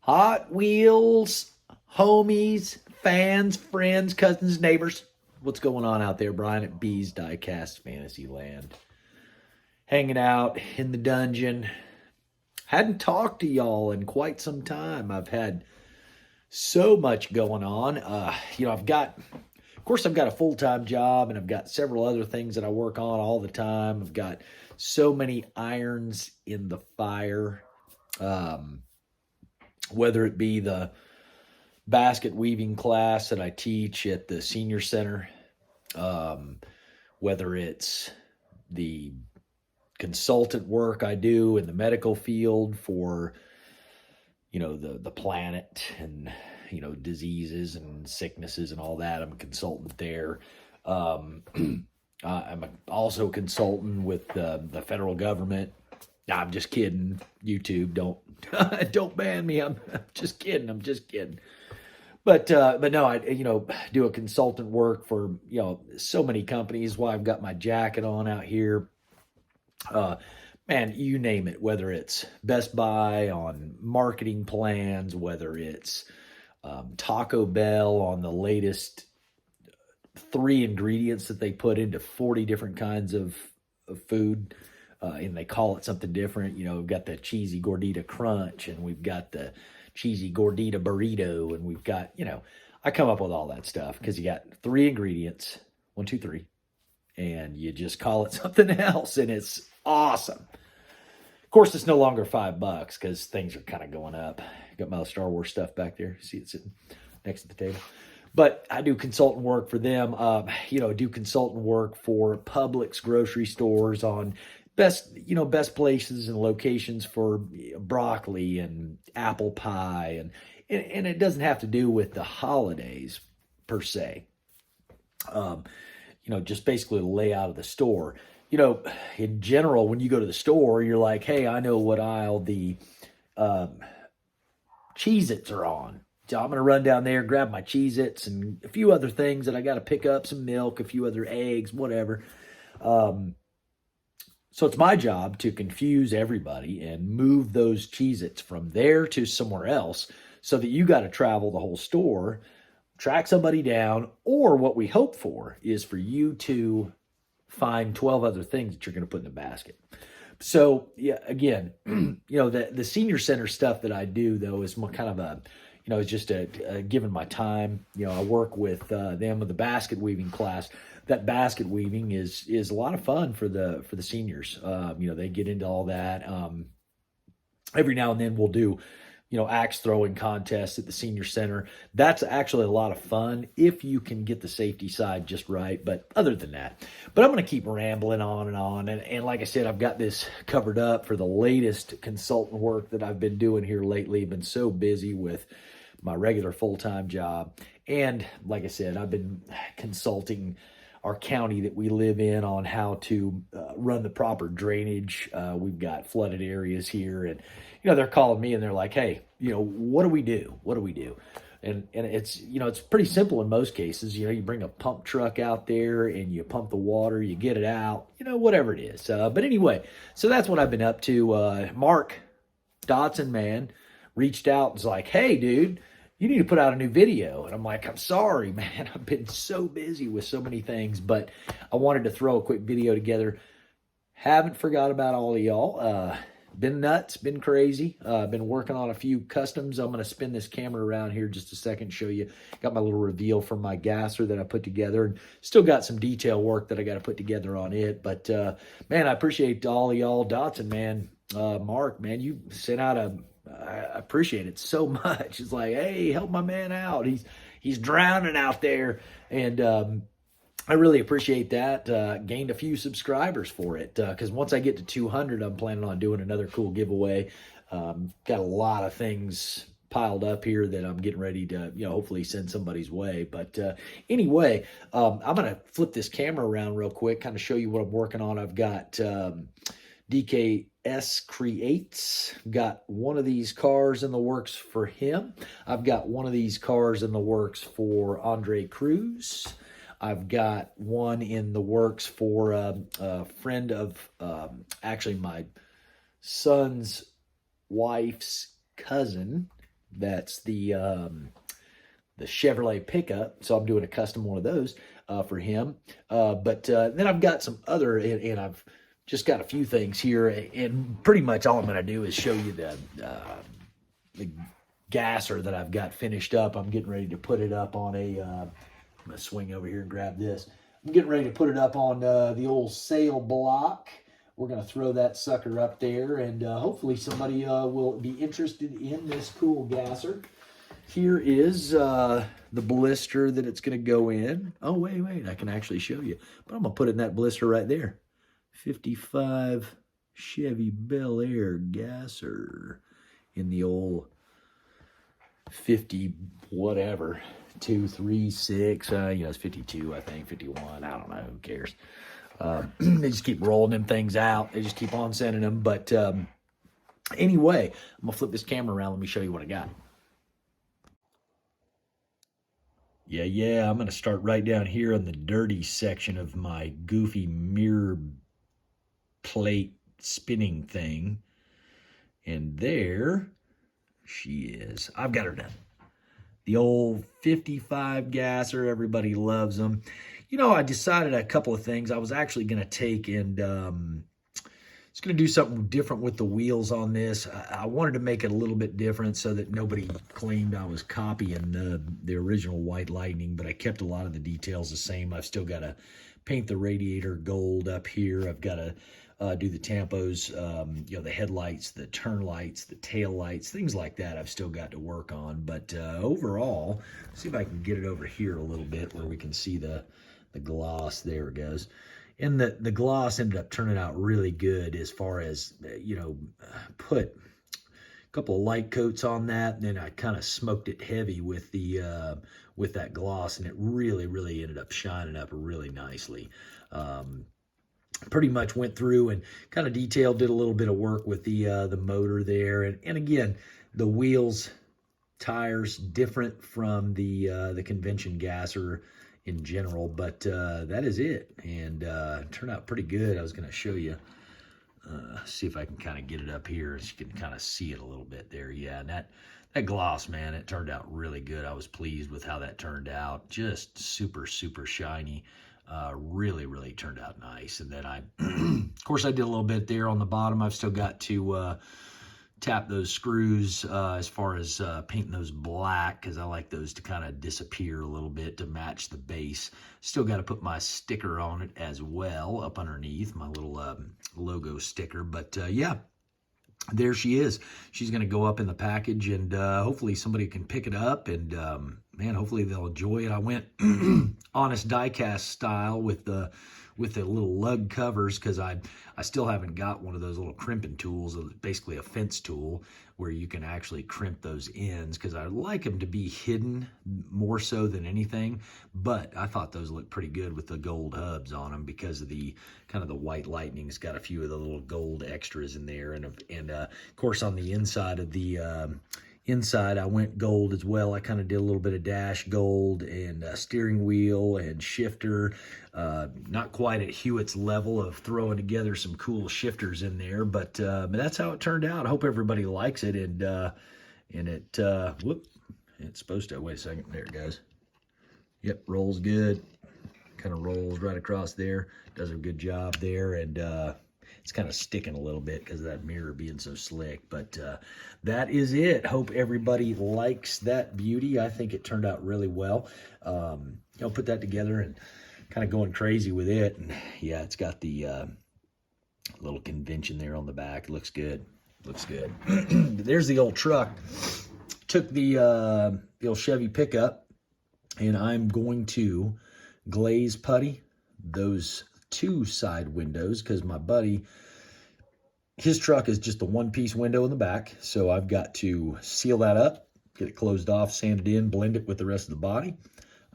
Hot Wheels, homies, fans, friends, cousins, neighbors. What's going on out there, Brian at B's Diecast Fantasyland? Hanging out in the dungeon. Hadn't talked to y'all in quite some time. I've had so much going on. I've got a full-time job and I've got several other things that I work on all the time. I've got so many irons in the fire. Whether it be the basket weaving class that I teach at the senior center, whether it's the consultant work I do in the medical field for, the planet and, diseases and sicknesses and all that. I'm a consultant there. I'm also a consultant with the federal government. Nah, I'm just kidding. YouTube, don't ban me. I'm just kidding. I'm just kidding. But no, I do a consultant work for so many companies. Why I've got my jacket on out here. Man, you name it. Whether it's Best Buy on marketing plans, whether it's Taco Bell on the latest 3 ingredients that they put into 40 different kinds of food. And they call it something different. We've got the cheesy gordita crunch and we've got the cheesy gordita burrito. And we've got, I come up with all that stuff because you got 3 ingredients, 1, 2, 3, and you just call it something else. And it's awesome. Of course, it's no longer $5 because things are kind of going up. Got my Star Wars stuff back there. See it sitting next to the table. But I do consultant work for them. Do consultant work for Publix grocery stores on best places and locations for broccoli and apple pie. And it doesn't have to do with the holidays per se. Just basically the layout of the store. In general, when you go to the store, you're like, hey, I know what aisle the Cheez-Its are on. So I'm going to run down there, grab my Cheez-Its and a few other things that I got to pick up, some milk, a few other eggs, whatever. So it's my job to confuse everybody and move those Cheez-Its from there to somewhere else so that you got to travel the whole store, track somebody down, or what we hope for is for you to find 12 other things that you're going to put in the basket. So, yeah, again, the senior center stuff that I do, though, is more kind of a, it's just a given my time. I work with them with the basket weaving class. That basket weaving is a lot of fun for the seniors. They get into all that. Every now and then we'll do, axe throwing contests at the senior center. That's actually a lot of fun if you can get the safety side just right. But other than that, I'm going to keep rambling on and on. And like I said, I've got this covered up for the latest consultant work that I've been doing here lately. I've been so busy with my regular full-time job. And like I said, I've been consulting our county that we live in on how to run the proper drainage. We've got flooded areas here, and they're calling me and they're like, hey, what do we do? What do we do? And it's it's pretty simple in most cases. You bring a pump truck out there and you pump the water, you get it out, whatever it is. But anyway, so that's what I've been up to. Mark Dotson, man, reached out and was like, hey, dude, you need to put out a new video. And I'm like, I'm sorry, man. I've been so busy with so many things, but I wanted to throw a quick video together. Haven't forgot about all of y'all. Been nuts, been crazy. Been working on a few customs. I'm going to spin this camera around here just a second, show you. Got my little reveal from my gasser that I put together, and still got some detail work that I got to put together on it. But, man, I appreciate all of y'all. Dotson, man, Mark, man, you sent out I appreciate it so much. It's like, hey, help my man out. He's drowning out there. And I really appreciate that. Gained a few subscribers for it. Because once I get to 200, I'm planning on doing another cool giveaway. Got a lot of things piled up here that I'm getting ready to, hopefully send somebody's way. But anyway, I'm going to flip this camera around real quick, kind of show you what I'm working on. I've got DKS Creates. Got one of these cars in the works for him. I've got one of these cars in the works for Andre Cruz. I've got one in the works for a friend of actually my son's wife's cousin That's the Chevrolet pickup. So I'm doing a custom one of those for him. But then I've got some other, and I've just got a few things here. And pretty much all I'm going to do is show you the gasser that I've got finished up. I'm getting ready to put it up on a, I'm going to swing over here and grab this. I'm getting ready to put it up on the old sail block. We're going to throw that sucker up there, and hopefully somebody will be interested in this cool gasser. Here is the blister that it's going to go in. Oh, wait, I can actually show you. But I'm going to put it in that blister right there. 55 Chevy Bel Air gasser in the old 50 whatever, 236, it's 52, I think, 51, I don't know, who cares. They just keep rolling them things out. They just keep on sending them. But anyway, I'm going to flip this camera around. Let me show you what I got. Yeah, I'm going to start right down here in the dirty section of my goofy mirror plate spinning thing. And there she is. I've got her done. The old 55 gasser, everybody loves them. You know, I decided a couple of things. I was actually going to take and it's going to do something different with the wheels on this. I wanted to make it a little bit different so that nobody claimed I was copying the original White Lightning, but I kept a lot of the details the same. I've still got to paint the radiator gold up here. I've got to do the tampos, the headlights, the turn lights, the tail lights, things like that I've still got to work on. But overall, see if I can get it over here a little bit where we can see the gloss. There it goes. And the gloss ended up turning out really good as far as, put a couple of light coats on that. And then I kind of smoked it heavy with that gloss, and it really, really ended up shining up really nicely. Pretty much went through and kind of detailed, did a little bit of work with the motor there. And again, the wheels, tires, different from the convention gasser in general, but that is it, and turned out pretty good. I was going to show you, see if I can kind of get it up here so you can kind of see it a little bit there. Yeah, and that gloss, man, it turned out really good. I was pleased with how that turned out. Just super, super shiny. Really, really turned out nice. And then of course, I did a little bit there on the bottom. I've still got to tap those screws as far as painting those black, because I like those to kind of disappear a little bit to match the base. Still got to put my sticker on it as well up underneath, my little logo sticker. But yeah, there she is. She's going to go up in the package, and hopefully somebody can pick it up, and man, hopefully they'll enjoy it. I went honest die-cast style with the little lug covers, because I still haven't got one of those little crimping tools, basically a fence tool, where you can actually crimp those ends, because I like them to be hidden more so than anything. But I thought those looked pretty good with the gold hubs on them, because of the kind of the White Lightning's got a few of the little gold extras in there. And of course, on the inside of the inside, I went gold as well. I kind of did a little bit of dash gold and steering wheel and shifter. Not quite at Hewitt's level of throwing together some cool shifters in there, but that's how it turned out. I hope everybody likes it, and it's supposed to, wait a second, there it goes. Yep, rolls good. Kind of rolls right across there. Does a good job there, and it's kind of sticking a little bit because of that mirror being so slick. But that is it. Hope everybody likes that beauty. I think it turned out really well. Put that together and kind of going crazy with it. And yeah, it's got the little convention there on the back. It looks good. Looks good. There's the old truck. Took the old Chevy pickup, and I'm going to glaze putty those two side windows, because my buddy, his truck is just a one-piece window in the back, so I've got to seal that up, get it closed off, sand it in, blend it with the rest of the body.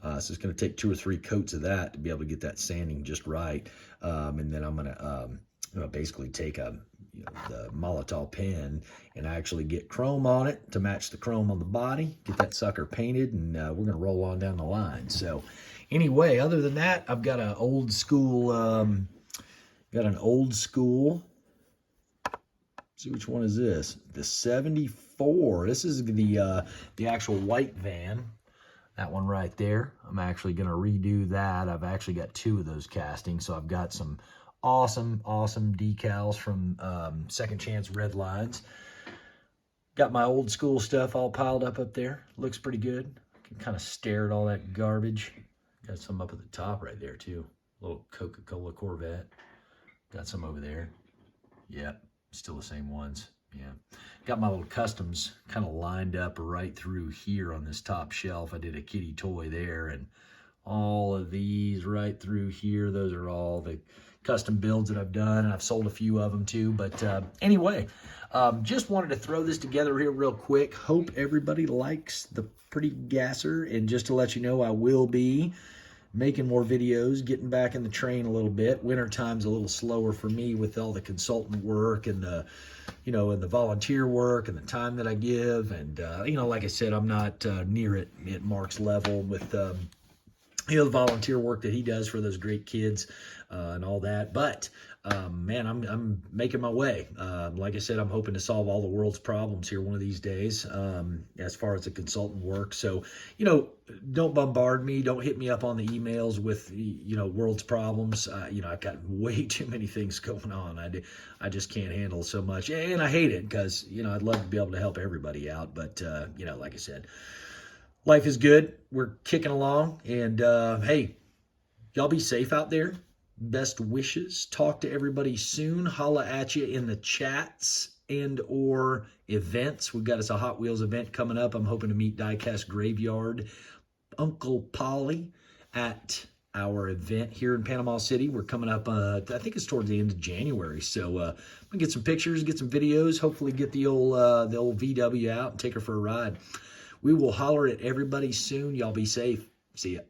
So it's going to take 2 or 3 coats of that to be able to get that sanding just right. And then I'm going to basically take the Molotov pen and actually get chrome on it to match the chrome on the body, get that sucker painted, and we're going to roll on down the line. So anyway, other than that, I've got an old school See which one is this? The 74. This is the actual white van. That one right there. I'm actually going to redo that. I've actually got 2 of those castings, so I've got some awesome decals from Second Chance Red Lines. Got my old school stuff all piled up there. Looks pretty good. Can kind of stare at all that garbage. Got some up at the top right there too. Little Coca-Cola Corvette. Got some over there. Yep, still the same ones. Yeah. Got my little customs kind of lined up right through here on this top shelf. I did a kitty toy there, and all of these right through here. Those are all the custom builds that I've done, and I've sold a few of them too. But anyway, just wanted to throw this together here real quick. Hope everybody likes the pretty gasser, and just to let you know, I will be making more videos, getting back in the train a little bit. Winter time's a little slower for me with all the consultant work and the, you know, and the volunteer work and the time that I give. And, you know, like I said, I'm not near at Mark's level with, you know, the volunteer work that he does for those great kids and all that. But man, I'm making my way. Like I said, I'm hoping to solve all the world's problems here one of these days as far as the consultant work. So, you know, don't bombard me. Don't hit me up on the emails with, you know, world's problems. You know, I've got way too many things going on. I just can't handle so much. And I hate it because, you know, I'd love to be able to help everybody out. But, you know, like I said, life is good. We're kicking along. And, hey, y'all be safe out there. Best wishes. Talk to everybody soon. Holla at you in the chats and or events. We've got us a Hot Wheels event coming up. I'm hoping to meet Diecast Graveyard Uncle Polly at our event here in Panama City. We're coming up, I think it's towards the end of January. So I'm going to get some pictures, get some videos, hopefully get the old VW out and take her for a ride. We will holler at everybody soon. Y'all be safe. See ya.